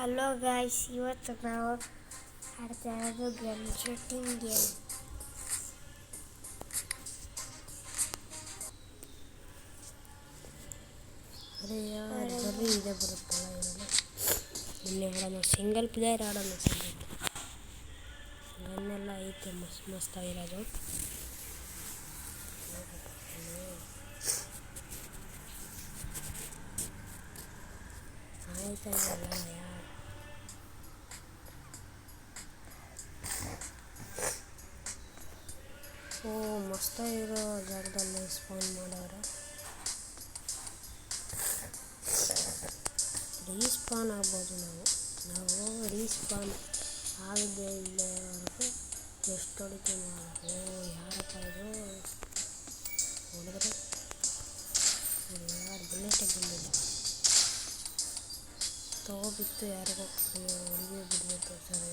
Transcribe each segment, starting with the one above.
Hello guys, ಇವತ್ತು ನಾವು ಆಡ್ತಾ ಇರೋದು ಗನ್ ಶೂಟಿಂಗ್ ಗೇಮ್. ಅರೆ ಯಾರು ಬರ್ರಿ, ಇದೆ ಬರುತ್ತಲ್ಲ ಇರೋದು. ಇಲ್ಲಿ ಆಡೋಣ, ಸಿಂಗಲ್ ಪ್ಲೇಯರ್ ಆಡೋಣ. ಗನ್ನೆಲ್ಲ ಐತೆ ಮಸ್ತಾಗಿರೋದು. ಆಯ್ತಲ್ಲ ಯಾರು ಮಸ್ತಾಗಿರೋ ಜಾಗದಲ್ಲಿ ಸ್ಪಾನ್ ಮಾಡೋರು. ರೀಸ್ಪಾನ್ ಆಗ್ಬೋದು. ನಾವು ರೀಸ್ಪಾನ್ ಆಗದೆ ಇಲ್ಲವರೆಗೂ ಎಷ್ಟು ಹೊಡಿತೀವಿ. ಯಾರಪ್ಪ ಇದು ಹೊಡೆದ್ರೆ ಯಾರು ಬುಲೆಟೇ ಬಂದಿಲ್ಲ. ತಗೋಬಿತ್ತು ಯಾರಿಗೋ ಹುಡುಗಿ ಬಿಡಬೇಕು. ಸರಿ,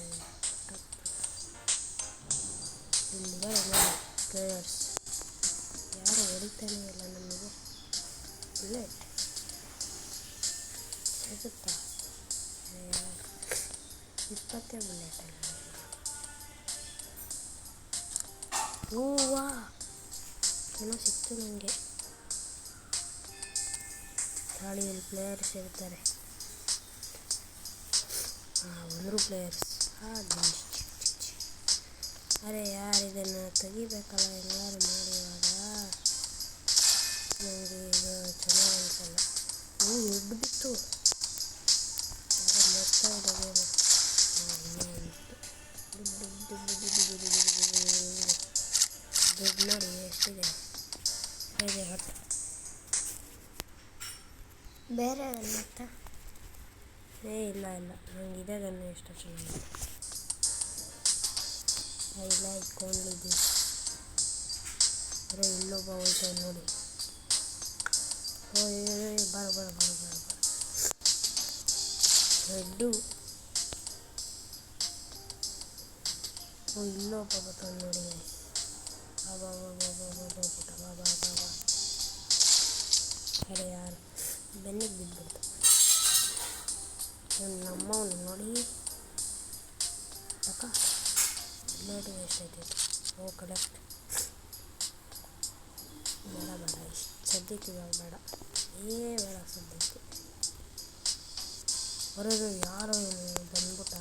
ಇಲ್ಲಿದ್ದಾರೆ ನೋಡಿ ಪ್ಲೇಯರ್ಸ್. ಯಾರು ಹೊಡಿತಾನೆ ಇಲ್ಲ ನಮಗೆ. ಬುಲೆಟ್ ಸಿಗುತ್ತಾ? 20 ಬುಲೆಟ್ ಅಲ್ಲ. ಹೂವಾ ಏನೋ ಸಿಕ್ತು ನನಗೆ. ಗಾಳಿಯಲ್ಲಿ ಪ್ಲೇಯರ್ಸ್ ಇರ್ತಾರೆ. ಒಂದರು ಪ್ಲೇಯರ್ಸ್. ಅರೆ ಯಾರು ಇದನ್ನು ತೆಗಿಬೇಕಲ್ಲ ಹೆಂಗಾರು ಮಾಡಿ. ಇವಾಗ ನನಗೆ ಇದು ಚೆನ್ನಾಗಿ ಅನಿಸಲ್ಲ. ಎದ್ದು ಬಿತ್ತು. ಮಸ್ತಾ ಇದೆ ಗೇಮು. ದುಡ್ಡು ನೋಡಿ ಎಷ್ಟಿದೆ. ಹತ್ತು ಬೇರೆ ಮತ್ತೆ ಇಲ್ಲ ನನಗೆ ಇದೆ ಗನ್ನು ಎಷ್ಟು ಚೆನ್ನಾಗಿದೆ. I like only this. ಅರೆ ಇಲ್ಲೊಬ್ಬ ಹೋಯ್ತಾನೆ ನೋಡಿ. ಬರ ಹೆಡ್ಡು. ಇಲ್ಲೊಬ್ಬ ಬರ್ತಾನೆ ನೋಡಿ. ಬಾಬಾ. ಅರೆ ಯಾರು ಬೆನ್ನಿಗೆ ಬಿದ್ದುಬಿಡ್ತು. ನಮ್ಮವನು ನೋಡಿ. ಅಕ್ಕ ನೋಡಿ ಎಷ್ಟೈತೆ. ಕಲೆಕ್ಟ್ ಬೇಡ ಇಷ್ಟು ಸದ್ಯಕ್ಕೆ. ಇವಾಗ ಬೇಡ ಸದ್ಯಕ್ಕೆ. ಹೊರಗೆ ಯಾರೋ ಬಂದ್ಬಿಟ್ಟ.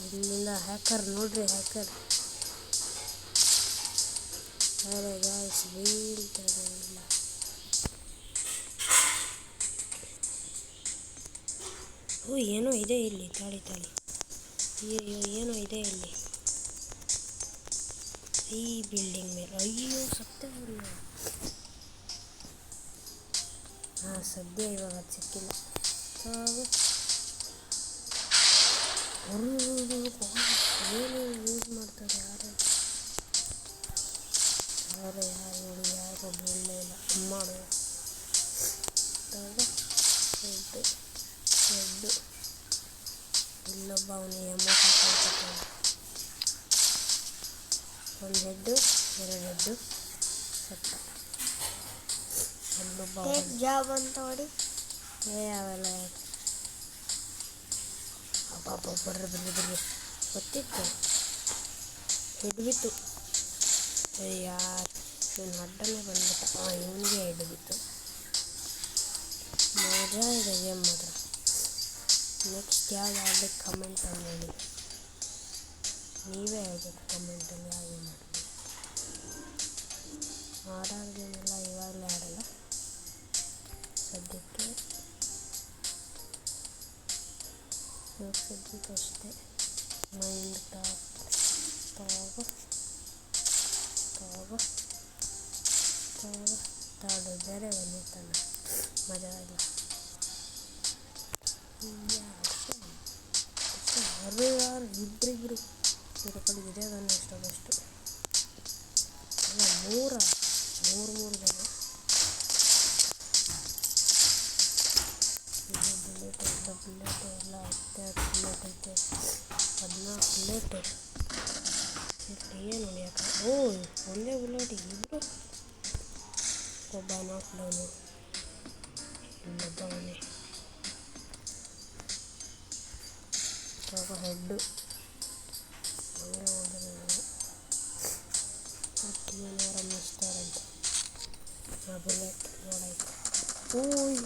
ಇಲ್ಲಿಂದ ಹ್ಯಾಕರ್ ನೋಡ್ರಿ, ಹ್ಯಾಕರ್. ಅರೆ ಗಾಯ್ಸ್ ಬೀಳ್ತದೆ ಇಲ್ಲ. ಏನೋ ಇದೆ ಇಲ್ಲಿ. ತಾಳಿ ಅಯ್ಯೋ ಏನೋ ಇದೆ ಇಲ್ಲಿ ಈ ಬಿಲ್ಡಿಂಗ್ ಮೇಲೆ. ಅಯ್ಯೋ ಸತ್ಯ. ಸದ್ಯ ಇವಾಗ ಅದು ಸಿಕ್ಕಿಲ್ಲ. ಏನು ಯೂಸ್ ಮಾಡ್ತಾರೆ ಯಾರು ನೋಡಿ. ಯಾರಿಗೋ ಬೀಳಲೇ ಇಲ್ಲ. ಮಾಡು ಹೆಡ್ಡು. ಇಲ್ಲೊಬ್ಬ ಅವನು ಎಮೋಟ್ ಹಾಕ್ತಾನೆ. ಒಂದು ಹೆಡ್ಡು, 2 ಹೆಡ್ಡು ಸತ್ತ. ಅಲ್ಲೊಬ್ಬ ಜಾಬ್ ಅಂತ ನೋಡಿ. ಅವೆಲ್ಲ ಬರ್ರಿ ಗೊತ್ತಿತ್ತು. ಹಿಡ್ಬಿತ್ತು. ಯಾರು ಇವನು ಅಡ್ಡನೇ ಬಂದ್ಬಿಟ್ಟ. ಇವನಿಗೆ ಹಿಡ್ಬಿತ್ತು. ಮಜಾ ಇದೆ ಗೇಮ್ ಮಾತ್ರ. ನೆಕ್ಸ್ಟ್ ಯಾವ್ದು ಆಡಬೇಕು ಕಮೆಂಟಲ್ಲಿ ಹೇಳಿ. ನೀವೇ ಹೇಳ್ಬೇಕು ಕಮೆಂಟಲ್ಲಿ ಯಾವ ಗೇಮ್ ಆಡೋದು. ಗೇಮೆಲ್ಲ ಇವಾಗಲೇ ಆಡಲ್ಲ ಸದ್ಯಕ್ಕೆ ಅಷ್ಟೇ. ಮೈಂಡ್ ತಗೋ ತಾಡು. ಬೇರೆ ಬಂದಿರ್ತಾನೆ. ಮಜಾ ಇಲ್ಲ. ಯಾರು ಇಬ್ಬರಿಬ್ರು ಇರೋ ಕಡೆ ಇದೆ ಗನ್ನು. ಎಷ್ಟೊಂದಷ್ಟು ಅಲ್ಲ, ಮೂರು ಜನ. ಬುಲೆಟ್ ಎಲ್ಲ 10 ಬುಲೆಟ್ ಐತೆ. 14 ಬುಲೆಟು. ಏನು ಹೊಡಿಯೋಕೆ. ಒಂದೇ ಬುಲೆಟ್ ಇಬ್ಬರು ಒಬ್ಬ ನಾಕ್ ಡೌನು, ಇನ್ನೊಬ್ಬವನೇ ಹೆಡ್ಡು ಹಂಗೆ ಹೋದರೆ ಒಟ್ಟಿಗೆ ಮಿಸ್ತಾರಂತೆ. ಆ ಬುಲೆಟ್ ನೋಡಾಯ್ತು. ಓಯ್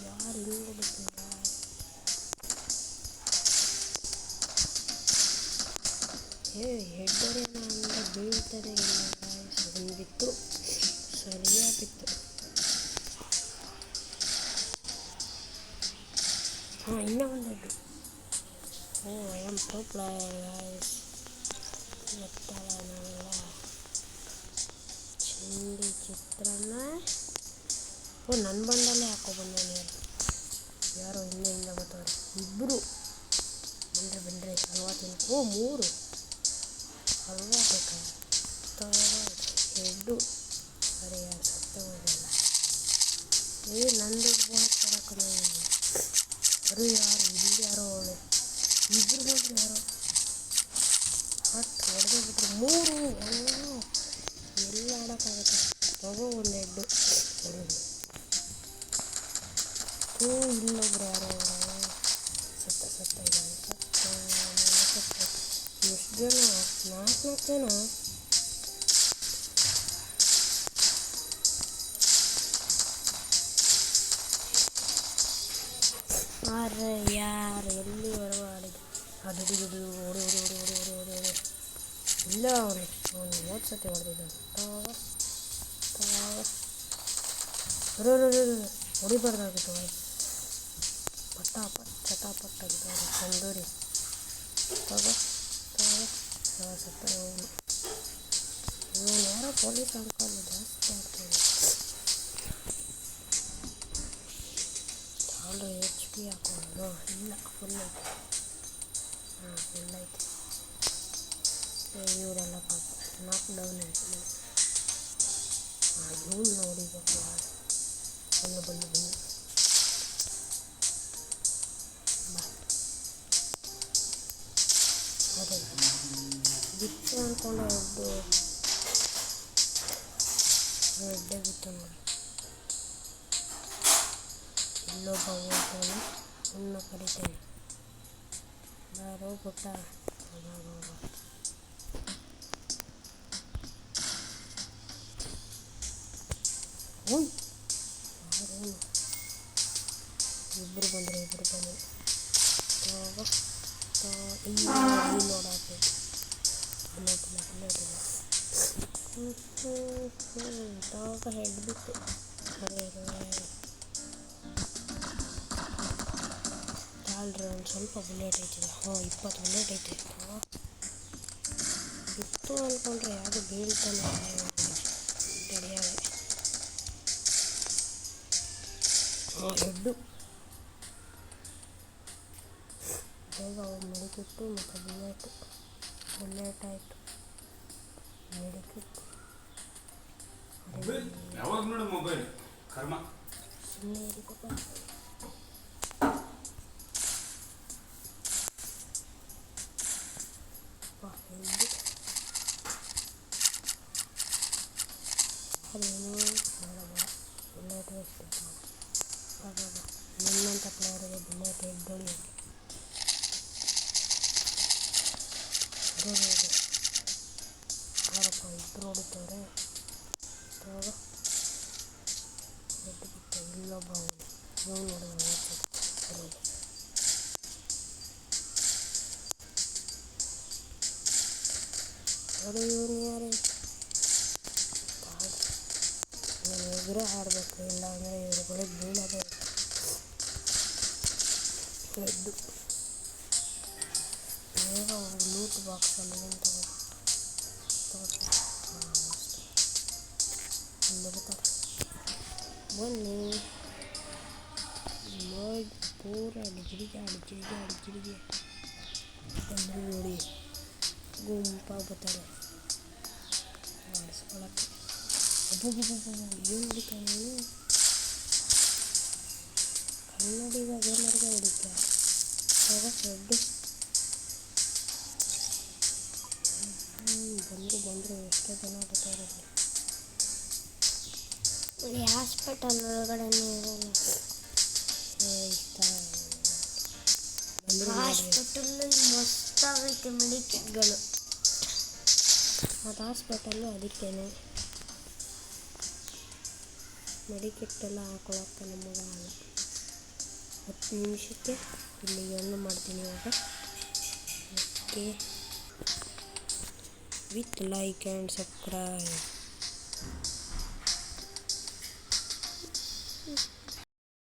ಯಾರು ಹಿಂಗೆ ಹೊಡಿತೀರ? ಹೆಡ್ಡರೇನ ಅಂದರೆ ಬೀಳ್ತದೆ ಇಲ್ಲ ಬಿತ್ತು, ಸರಿಯಾಗಿ ಬಿತ್ತು. ಹಾಂ, ಇನ್ನೂ ಒಂದು head. I am pro player guys. ಗೊತ್ತಲ್ಲ ನಾವೆಲ್ಲ ಚಿಂದಿ ಚಿತ್ರಾನ್ನ. ನನ್ನ ಬಂಡಲ್ಲೇ ಬಂದವನು ಯಾರೋ ಹಿಂದೆ ಬರ್ತಾರೆ ಇಬ್ಬರು. ಬನ್ರಿ ಹಲ್ವಾ ತಿನ್ಕೊ. 3 ಹಲ್ವಾ ಬೇಕಾ? ಹೆಡ್ಡು ಸರಿ ಯಾರು ಸತ್ತ ಹೋಗಲ್ಲ. ನಂದು ಕೊಡಕ್ಕೆ ಅವರು ಯಾರು ಇಲ್ಲಿ ಯಾರೋ ಅವಳು ಇಬ್ಬರು ನೋಡ್ರಿ ಯಾರೋ ಹೊಡೆದೇ ಬಿಟ್ರು. 3 ಎಲ್ಲ ಆಡೋಕ್ಕಾಗುತ್ತೆ. ಒಂದು ಹೆಡ್ಡು ಇಲ್ಲೊಬ್ರು ಯಾರೋ ಸತ್ತ ಇದ್ದಾರೆ. ಎಷ್ಟು ಜನ? 4 ಜನ. ಆದ್ರೆ ಯಾರು ಎಲ್ಲಿವರೆಗೂ ಆಡಿದ್ರು ಅದು ಓಡಿ ಇಲ್ಲ. ಅವನು 30 ಸತಿ ಹೊಡೆದಿದ್ದಾನೆ. ಹೊಡಿಬಾರ್ದಾಗಿತ್ತು. ಚಟಾಪಟ್ ಅಂತಾರೆ ತಂದೂರಿ. ಸತ್ತ ಹೋಗಿ. ಇವನು ಯಾರೋ ಪೊಲೀಸ್ ಅಂಕಲ್ ಜಾಸ್ತಿ ಆಗ್ತಾನೆ. ಆಲ್ರೆಡಿ HP ಹಾಕೊಂಡು ಇಲ್ಲ ಫುಲ್ ಐತೆ. ಫುಲ್ ಐತೆ. ಇವರೆಲ್ಲ ಪಾಪ ನಾಕ್ ಡೌನ್ ಐತೆ. ಇವಳು ನೋಡಿಬೇಕು. ಬನ್ನಿ ಅದೇ ಬಿತ್ತು ಅಂದ್ಕೊಂಡು ಹೆಡ್ಡೆ ಬಿತ್ತು ನೋಡಿ. ಇಲ್ಲೊಬ್ಬ ಹೋಗ್ತಾನೆ, ಇನ್ನು ಕರಿತಾನೆ. ಯಾರೋ ಪುಟ್ಟ ಓಯ್ ಯಾರೇನು ಇಬ್ಬರು ಬಂದರು. ನೋಡಾಕೈತಿ. ಹೆಡ್ ಬಿತ್ತು. ತಾಳ್ರಿ ಒಂದು ಸ್ವಲ್ಪ ಬುಲೆಟ್ ಐತಿದೆ. 20 ಬುಲೆಟ್ ಐತೆ. ಇತ್ತು ಅಂದ್ಕೊಂಡ್ರೆ ಯಾವುದು ಬೀಳ್ತಾನೆ ಗಡಿಯಾಗೆ. ಹೆಡ್ಡು ಬೇಗ ಮೆಡಿಕಿಟ್ಟು ಮತ್ತು ಬುಲೆಟ್ ಆಯಿತು. ಮೆಡಿಕಿಟ್ಟು ಯಾವಾಗ ನೋಡು ಮೊಬೈಲ್ ಕರ್ಮ ಸುಮ್ಮನೆ ಇರಬೇಕಪ್ಪ. ಹೆಡ್ಡು ಅದೇನು ಹೇಳಬೇಡ. ಬುಲೆಟ್ ವೇಸ್ಟ್ ನಿನ್ನಂಥ ಪ್ಲೇಯರಿಗೆ ಬುಲೆಟ್ ಹೆಡ್ಡೊಳಿ ಯಾರಪ್ಪ ಇಬ್ಬರು ಹೊಡಿತವ್ರೆ. ಹೆಡ್ಡು ಬಿತ್ತು. ಇಲ್ಲೊಬ್ಬ ಇವನು ನೋಡಿದ ಅದು ಇವನು ಯಾರೇ ಎದುರೇ ಆಡಬೇಕು. ಇಲ್ಲ ಅಂದರೆ ಇವ್ರುಗಳಿಗೆ ಬೀಳೋದೇ ಹೆಡ್ಡು. ಬೇಗ ಲೂಟ್ ಬಾಕ್ಸಲ್ಲಿ ಏನು ಬಿಡ್ತಾರೆ. ಬನ್ನಿ ನೋಡಿ ಪೂರ ಜಿಡಿಗೆ ಬಂದು ನೋಡಿ ಗುಂಪಾಗಿ ಬರ್ತಾರೆ ಆಡಿಸ್ಕೊಳಕ್ಕೆ. ಏನು ಹೊಡಿತಾನೆ ಕನ್ನಡಿಗ ಜನರಿಗೆ ಹೊಡಿತಾರೆ. ಹೆಡ್ಡು ಬಂದರು ಎಷ್ಟೋ ಜನ ಬರ್ತಾರೆ. ಈ ಹಾಸ್ಪಿಟಲ್ ಒಳಗಡೆನೂ ಇರಲ್ಲ. ಇಷ್ಟ ಬಂದ್ರೆ ಹಾಸ್ಪಿಟಲ್ ಮಸ್ತಾಗೈತೆ ಮೆಡಿಕಿಟ್ಗಳು. ಅದು ಹಾಸ್ಪಿಟಲ್ಲು ಅದಕ್ಕೇನೆ ಮೆಡಿಕಿಟ್ಟೆಲ್ಲ ಹಾಕೊಳಕ್ಕೆ ನಮಗಾಗಲ್ಲ. 10 ನಿಮಿಷಕ್ಕೆ ಇಲ್ಲಿಗೆ ಏನು ಮಾಡ್ತೀನಿ ಇವಾಗ. Okay, with like and subscribe.